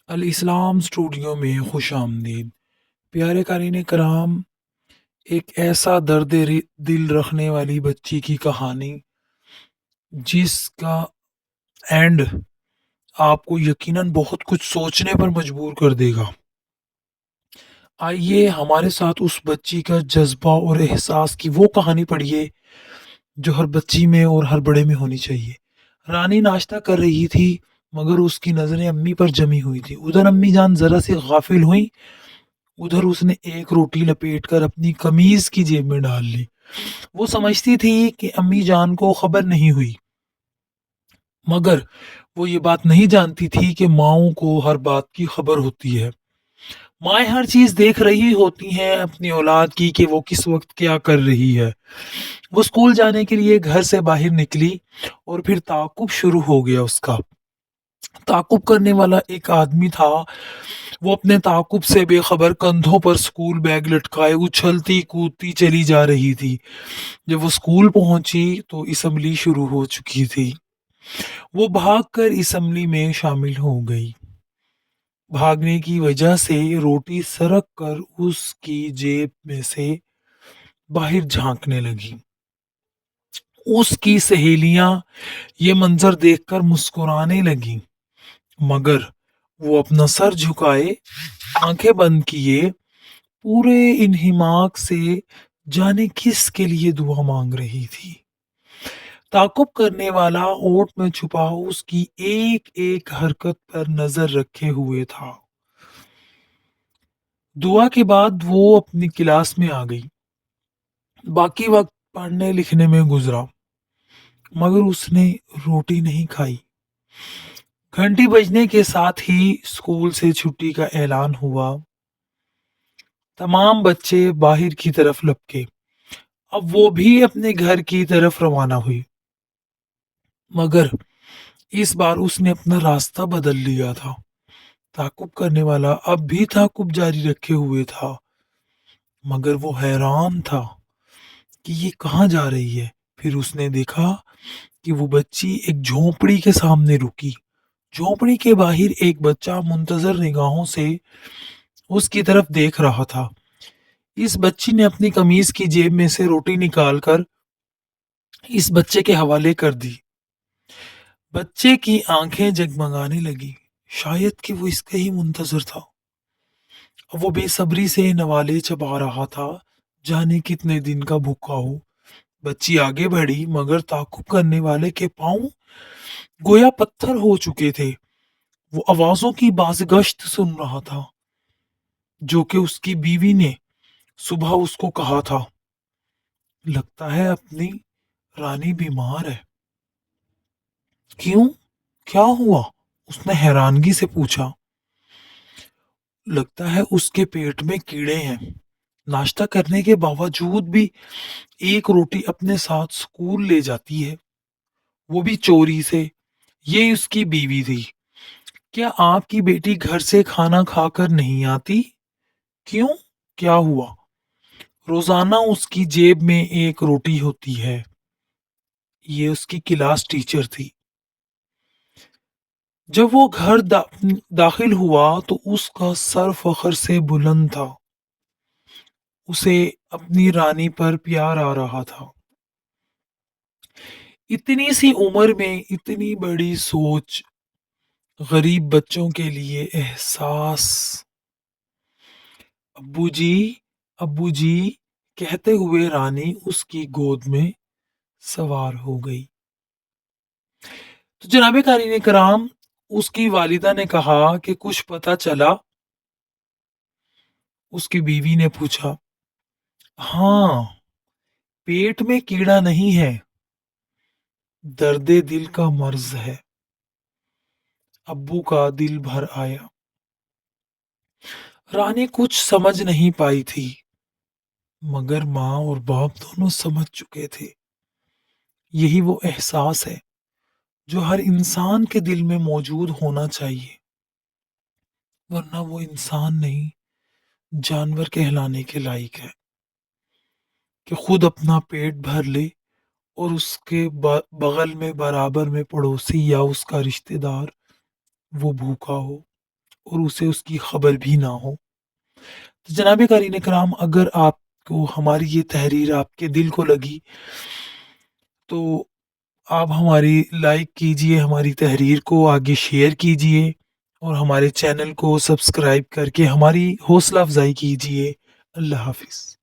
الاسلام اسٹوڈیو میں خوش آمدید پیارے قارئین کرام، ایک ایسا دل رکھنے والی بچی کی کہانی جس کا اینڈ آپ کو یقیناً بہت کچھ سوچنے پر مجبور کر دے گا۔ آئیے ہمارے ساتھ اس بچی کا جذبہ اور احساس کی وہ کہانی پڑھیے جو ہر بچی میں اور ہر بڑے میں ہونی چاہیے۔ رانی ناشتہ کر رہی تھی مگر اس کی نظریں امی پر جمی ہوئی تھی۔ ادھر امی جان ذرا سی غافل ہوئی، ادھر اس نے ایک روٹی لپیٹ کر اپنی قمیض کی جیب میں ڈال لی۔ وہ سمجھتی تھی کہ امی جان کو خبر نہیں ہوئی، مگر وہ یہ بات نہیں جانتی تھی کہ ماؤں کو ہر بات کی خبر ہوتی ہے۔ مائیں ہر چیز دیکھ رہی ہوتی ہیں اپنی اولاد کی کہ وہ کس وقت کیا کر رہی ہے۔ وہ اسکول جانے کے لیے گھر سے باہر نکلی اور پھر تعاقب شروع ہو گیا اس کا۔ تعاقب کرنے والا ایک آدمی تھا۔ وہ اپنے تعاقب سے بے خبر کندھوں پر اسکول بیگ لٹکائے اچھلتی کودتی چلی جا رہی تھی۔ جب وہ اسکول پہنچی تو اسمبلی شروع ہو چکی تھی۔ وہ بھاگ کر اسمبلی میں شامل ہو گئی۔ بھاگنے کی وجہ سے روٹی سرک کر اس کی جیب میں سے باہر جھانکنے لگی۔ اس کی سہیلیاں یہ منظر دیکھ کر مسکرانے لگیں، مگر وہ اپنا سر جھکائے آنکھیں بند کیے پورے انہماک سے جانے کس کے لیے دعا مانگ رہی تھی۔ تعاقب کرنے والا اوٹ میں چھپا اس کی ایک ایک حرکت پر نظر رکھے ہوئے تھا۔ دعا کے بعد وہ اپنی کلاس میں آ گئی۔ باقی وقت پڑھنے لکھنے میں گزرا، مگر اس نے روٹی نہیں کھائی۔ گھنٹی بجنے کے ساتھ ہی اسکول سے چھٹی کا اعلان ہوا۔ تمام بچے باہر کی طرف لپکے۔ اب وہ بھی اپنے گھر کی طرف روانہ ہوئی، مگر اس بار اس نے اپنا راستہ بدل لیا تھا۔ تعاقب کرنے والا اب بھی تعاقب جاری رکھے ہوئے تھا، مگر وہ حیران تھا کہ یہ کہاں جا رہی ہے۔ پھر اس نے دیکھا کہ وہ بچی ایک جھونپڑی کے سامنے رکی۔ جھونپڑی کے باہر ایک بچہ منتظر نگاہوں سے اس کی طرف دیکھ رہا تھا۔ اس بچی نے اپنی قمیض کی جیب میں سے روٹی نکال کر اس بچے کے حوالے کر دی۔ بچے کی آنکھیں جگمگانے لگی، شاید کہ وہ اس کا ہی منتظر تھا۔ اب وہ بے صبری سے نوالے چبا رہا تھا، جانے کتنے دن کا بھوکا ہو۔ بچی آگے بڑھی، مگر تعاقب کرنے والے کے پاؤں گویا پتھر ہو چکے تھے۔ وہ آوازوں کی بازگشت سن رہا تھا جو کہ اس کی بیوی نے صبح اس کو کہا تھا۔ لگتا ہے اپنی رانی بیمار ہے۔ کیوں؟ کیا ہوا؟ اس نے حیرانگی سے پوچھا۔ لگتا ہے اس کے پیٹ میں کیڑے ہیں۔ ناشتہ کرنے کے باوجود بھی ایک روٹی اپنے ساتھ اسکول لے جاتی ہے، وہ بھی چوری سے۔ یہ اس کی بیوی تھی۔ کیا آپ کی بیٹی گھر سے کھانا کھا کر نہیں آتی؟ کیوں؟ کیا ہوا؟ روزانہ اس کی جیب میں ایک روٹی ہوتی ہے۔ یہ اس کی کلاس ٹیچر تھی۔ جب وہ گھر داخل ہوا تو اس کا سر فخر سے بلند تھا۔ اسے اپنی رانی پر پیار آ رہا تھا۔ اتنی سی عمر میں اتنی بڑی سوچ، غریب بچوں کے لیے احساس۔ ابو جی، ابو جی کہتے ہوئے رانی اس کی گود میں سوار ہو گئی۔ تو جناب قارئین کرام، اس کی والدہ نے کہا کہ کچھ پتہ چلا؟ اس کی بیوی نے پوچھا۔ ہاں، پیٹ میں کیڑا نہیں ہے، درد دل کا مرض ہے۔ ابو کا دل بھر آیا۔ رانی کچھ سمجھ نہیں پائی تھی، مگر ماں اور باپ دونوں سمجھ چکے تھے۔ یہی وہ احساس ہے جو ہر انسان کے دل میں موجود ہونا چاہیے، ورنہ وہ انسان نہیں، جانور کہلانے کے لائق ہے، کہ خود اپنا پیٹ بھر لے اور اس کے بغل میں برابر میں پڑوسی یا اس کا رشتہ دار وہ بھوکا ہو، اور اسے اس کی خبر بھی نہ ہو۔ تو جناب قارئین کرام، اگر آپ کو ہماری یہ تحریر آپ کے دل کو لگی تو آپ ہماری لائک کیجئے، ہماری تحریر کو آگے شیئر کیجئے اور ہمارے چینل کو سبسکرائب کر کے ہماری حوصلہ افزائی کیجئے۔ اللہ حافظ۔